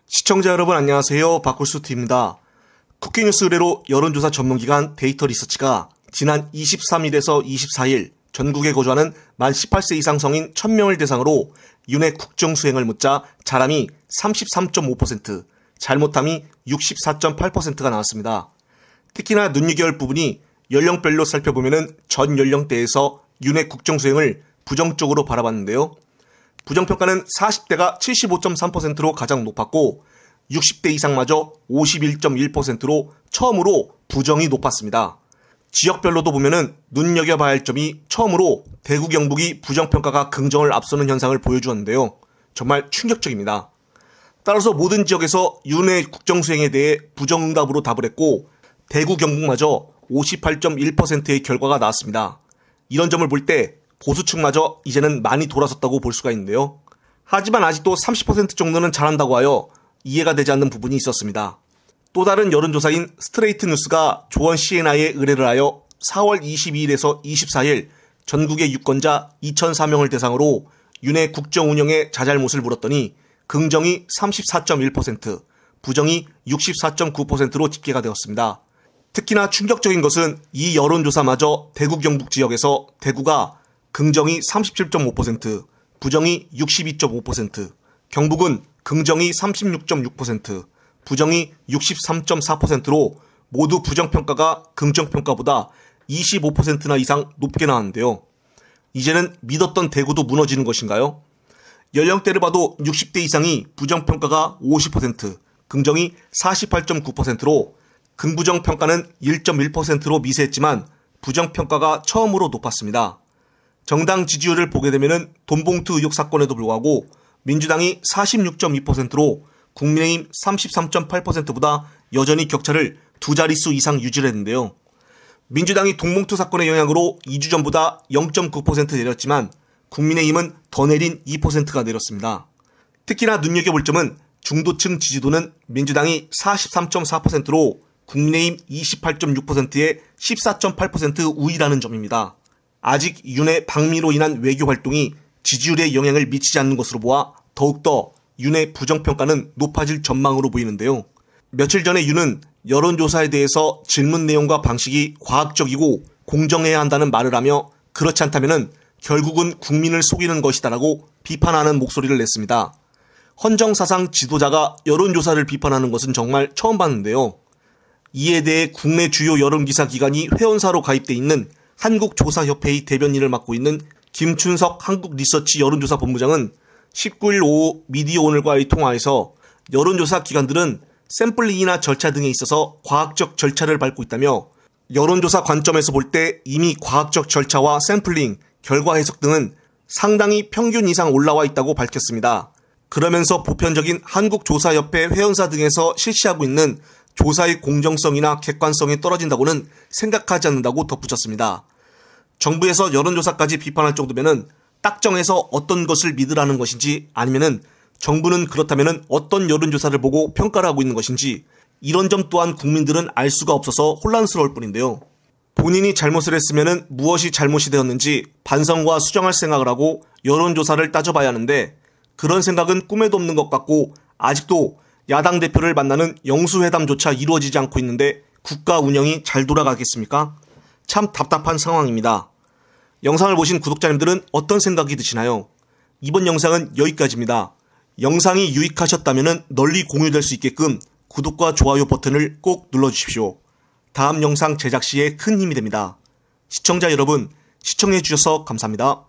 시청자 여러분 안녕하세요. 바꿀수트입니다. 쿠키뉴스 의뢰로 여론조사 전문기관 데이터리서치가 지난 23일에서 24일 전국에 거주하는 만 18세 이상 성인 1000명을 대상으로 윤핵 국정수행을 묻자 잘함이 33.5%, 잘못함이 64.8%가 나왔습니다. 특히나 눈여겨볼 부분이 연령별로 살펴보면 전 연령대에서 윤핵 국정수행을 부정적으로 바라봤는데요. 부정평가는 40대가 75.3%로 가장 높았고 60대 이상마저 51.1%로 처음으로 부정이 높았습니다. 지역별로도 보면은 눈여겨봐야 할 점이 처음으로 대구 경북이 부정평가가 긍정을 앞서는 현상을 보여주었는데요. 정말 충격적입니다. 따라서 모든 지역에서 윤핵 국정수행에 대해 부정응답으로 답을 했고 대구 경북마저 58.1%의 결과가 나왔습니다. 이런 점을 볼 때 보수층마저 이제는 많이 돌아섰다고 볼 수가 있는데요. 하지만 아직도 30% 정도는 잘한다고 하여 이해가 되지 않는 부분이 있었습니다. 또 다른 여론조사인 스트레이트 뉴스가 조원 CNI에 의뢰를 하여 4월 22일에서 24일 전국의 유권자 2004명을 대상으로 윤핵 국정 운영의 자잘못을 물었더니 긍정이 34.1%, 부정이 64.9%로 집계가 되었습니다. 특히나 충격적인 것은 이 여론조사마저 대구 경북 지역에서 대구가 긍정이 37.5%, 부정이 62.5%, 경북은 긍정이 36.6%, 부정이 63.4%로 모두 부정평가가 긍정평가보다 25%나 이상 높게 나왔는데요. 이제는 믿었던 대구도 무너지는 것인가요? 연령대를 봐도 60대 이상이 부정평가가 50%, 긍정이 48.9%로 긍부정평가는 1.1%로 미세했지만 부정평가가 처음으로 높았습니다. 정당 지지율을 보게 되면 돈봉투 의혹 사건에도 불구하고 민주당이 46.2%로 국민의힘 33.8%보다 여전히 격차를 두 자릿수 이상 유지를 했는데요. 민주당이 돈봉투 사건의 영향으로 2주 전보다 0.9% 내렸지만 국민의힘은 더 내린 2%가 내렸습니다. 특히나 눈여겨볼 점은 중도층 지지도는 민주당이 43.4%로 국민의힘 28.6%의 14.8% 우위라는 점입니다. 아직 윤의 방미로 인한 외교 활동이 지지율에 영향을 미치지 않는 것으로 보아 더욱더 윤의 부정평가는 높아질 전망으로 보이는데요. 며칠 전에 윤은 여론조사에 대해서 질문 내용과 방식이 과학적이고 공정해야 한다는 말을 하며 그렇지 않다면 결국은 국민을 속이는 것이다라고 비판하는 목소리를 냈습니다. 헌정사상 지도자가 여론조사를 비판하는 것은 정말 처음 봤는데요. 이에 대해 국내 주요 여론기사 기관이 회원사로 가입돼 있는 한국조사협회의 대변인을 맡고 있는 김춘석 한국리서치 여론조사 본부장은 19일 오후 미디어오늘과의 통화에서 여론조사 기관들은 샘플링이나 절차 등에 있어서 과학적 절차를 밟고 있다며 여론조사 관점에서 볼 때 이미 과학적 절차와 샘플링, 결과 해석 등은 상당히 평균 이상 올라와 있다고 밝혔습니다. 그러면서 보편적인 한국조사협회 회원사 등에서 실시하고 있는 조사의 공정성이나 객관성이 떨어진다고는 생각하지 않는다고 덧붙였습니다. 정부에서 여론조사까지 비판할 정도면은 딱 정해서 어떤 것을 믿으라는 것인지 아니면은 정부는 그렇다면은 어떤 여론조사를 보고 평가를 하고 있는 것인지 이런 점 또한 국민들은 알 수가 없어서 혼란스러울 뿐인데요. 본인이 잘못을 했으면은 무엇이 잘못이 되었는지 반성과 수정할 생각을 하고 여론조사를 따져봐야 하는데 그런 생각은 꿈에도 없는 것 같고 아직도 야당 대표를 만나는 영수회담조차 이루어지지 않고 있는데 국가 운영이 잘 돌아가겠습니까? 참 답답한 상황입니다. 영상을 보신 구독자님들은 어떤 생각이 드시나요? 이번 영상은 여기까지입니다. 영상이 유익하셨다면 널리 공유될 수 있게끔 구독과 좋아요 버튼을 꼭 눌러주십시오. 다음 영상 제작 시에 큰 힘이 됩니다. 시청자 여러분, 시청해주셔서 감사합니다.